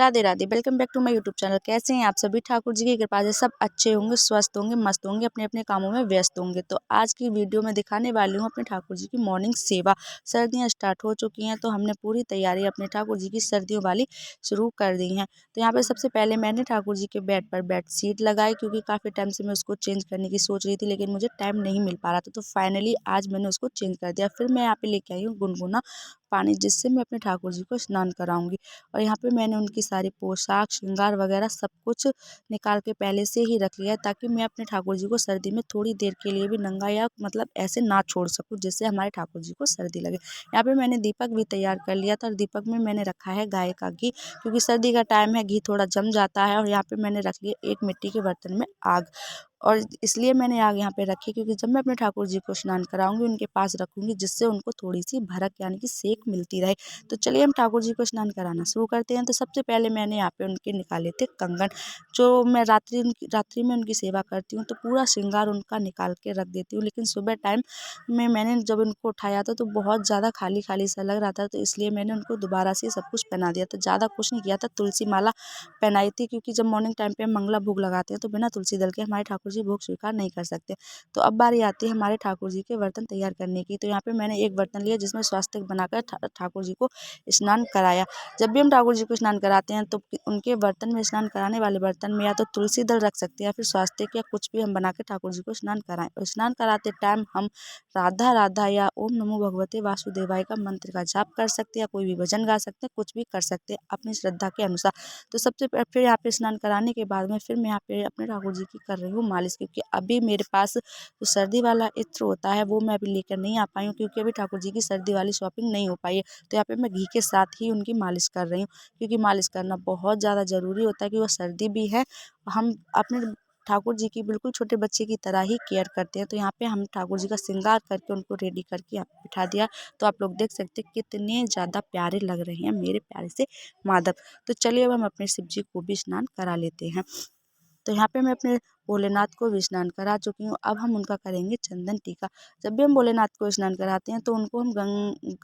Radhe Radhe. Welcome back to my YouTube channel. कैसे हैं आप सभी? ठाकुर जी की कृपा से सब अच्छे होंगे, स्वस्थ होंगे, मस्त होंगे, अपने अपने कामों में व्यस्त होंगे। तो आज की वीडियो में दिखाने वाली हूँ अपने ठाकुर जी की मॉर्निंग सेवा। सर्दियाँ स्टार्ट हो चुकी हैं तो हमने पूरी तैयारी अपने ठाकुर जी की सर्दियों वाली शुरू कर दी हैं। तो यहाँ पर सबसे पहले मैंने ठाकुर जी के बेड पर बेड शीट लगाई, क्योंकि काफ़ी टाइम से मैं उसको चेंज करने की सोच रही थी, लेकिन मुझे टाइम नहीं मिल पा रहा था। तो फाइनली आज मैंने उसको चेंज कर दिया। फिर मैं यहाँ पे लेके आई हूँ गुनगुना पानी, जिससे मैं अपने ठाकुर जी को स्नान कराऊंगी। और यहाँ पे मैंने उनकी सारी पोशाक, श्रृंगार वगैरह सब कुछ निकाल के पहले से ही रख लिया है, ताकि मैं अपने ठाकुर जी को सर्दी में थोड़ी देर के लिए भी नंगा या मतलब ऐसे ना छोड़ सकूं, जिससे हमारे ठाकुर जी को सर्दी लगे। यहाँ पे मैंने दीपक भी तैयार कर लिया था, और दीपक में मैंने रखा है गाय का घी, क्योंकि सर्दी का टाइम है, घी थोड़ा जम जाता है। और यहाँ पे मैंने रख लिया एक मिट्टी के बर्तन में आग, और इसलिए मैंने आग यहाँ पे रखी, क्योंकि जब मैं अपने ठाकुर जी को स्नान कराऊंगी उनके पास रखूंगी, जिससे उनको थोड़ी सी भड़क यानी कि सेक मिलती रहे। तो चलिए हम ठाकुर जी को स्नान कराना शुरू करते हैं। तो सबसे पहले मैंने यहाँ पे उनके निकाले थे कंगन, जो मैं रात्रि में उनकी सेवा करती हूँ तो पूरा श्रृंगार उनका निकाल के रख देती हूँ। लेकिन सुबह टाइम में मैंने जब उनको उठाया था तो बहुत ज़्यादा खाली खाली सा लग रहा था, तो इसलिए मैंने उनको दोबारा से सब कुछ पहना दिया था। ज़्यादा कुछ नहीं किया था, तुलसी माला पहनाई थी, क्योंकि जब मॉर्निंग टाइम पे हम मंगला भोग लगाते हैं तो बिना तुलसी दल के हमारे ठाकुर जी भोग स्वीकार नहीं कर सकते। तो अब बारी आती है हमारे ठाकुर जी के बर्तन तैयार करने की। तो यहाँ पे मैंने एक बर्तन लिया, जिसमें स्वास्तिक बनाकर ठाकुर जी को स्नान कराया। जब भी हम ठाकुर जी को स्नान कराते हैं तो उनके बर्तन में, स्नान कराने वाले बर्तन में, या तो तुलसी दल रख सकते हैं या फिर स्वास्तिक या कुछ भी हम बना के ठाकुर जी को स्नान कराएं। और स्नान कराते टाइम हम राधा राधा या ओम नमो भगवते वासुदेवाय का मंत्र का जाप कर सकते हैं, या कोई भी भजन गा सकते हैं, कुछ भी कर सकते हैं अपनी श्रद्धा के अनुसार। तो सबसे फिर यहाँ पे स्नान कराने के बाद में फिर मैं यहाँ पे अपने ठाकुर जी की कर रही हूँ मालिश, क्योंकि अभी मेरे पास जो सर्दी वाला इत्र होता है वो मैं अभी लेकर नहीं आ पाई हूँ, क्योंकि अभी ठाकुर जी की सर्दी वाली शॉपिंग नहीं हो पाई है। तो यहाँ पे मैं घी के साथ ही उनकी मालिश कर रही हूँ, क्योंकि मालिश करना बहुत ज़्यादा ज़रूरी होता है, कि वो सर्दी भी है। हम अपने ठाकुर जी की बिल्कुल छोटे बच्चे की तरह ही केयर करते हैं। तो यहाँ पे हम ठाकुर जी का श्रृंगार करके उनको रेडी करके यहाँ पे बिठा दिया। तो आप लोग देख सकते हैं कितने ज़्यादा प्यारे लग रहे हैं मेरे प्यारे से माधव। तो चलिए अब हम अपने शिव जी को भी स्नान करा लेते हैं। तो यहाँ पे मैं अपने भोलेनाथ को भी स्नान करा चुकी हूँ। अब हम उनका करेंगे चंदन टीका। जब भी हम भोलेनाथ को स्नान कराते हैं तो उनको हम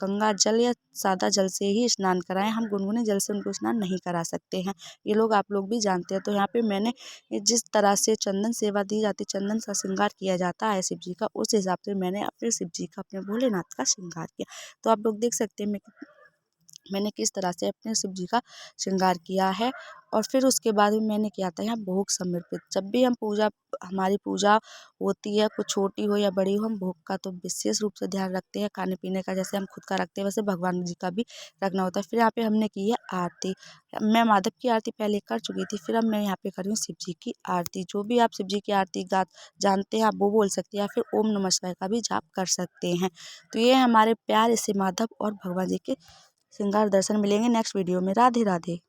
गंगा जल या सादा जल से ही स्नान कराएं, हम गुनगुने जल से उनको स्नान नहीं करा सकते हैं। ये लोग आप लोग भी जानते हैं। तो यहाँ पे मैंने जिस तरह से चंदन सेवा दी जाती है, चंदन का श्रृंगार किया जाता है शिव जी का, उस हिसाब से मैंने अपने शिव जी का, अपने भोलेनाथ का श्रृंगार किया। तो आप लोग देख सकते हैं मैंने किस तरह से अपने शिव जी का श्रृंगार किया है। और फिर उसके बाद में मैंने किया था यहाँ भोग समर्पित। जब भी हम हमारी पूजा होती है, कुछ छोटी हो या बड़ी हो, हम भोग का तो विशेष रूप से ध्यान रखते हैं। खाने पीने का जैसे हम खुद का रखते हैं, वैसे भगवान जी का भी रखना होता है। फिर यहाँ पे हमने की है आरती। मैं माधव की आरती पहले कर चुकी थी, फिर अब मैं यहाँ पे कर रही हूँ शिव जी की आरती। जो भी आप शिव जी की आरती जानते हैं आप वो बोल सकते हैं, या फिर ओम नमः शिवाय का भी जाप कर सकते हैं। तो ये हमारे प्यारे से माधव और भगवान जी के श्रृंगार दर्शन मिलेंगे नेक्स्ट वीडियो में। राधे राधे।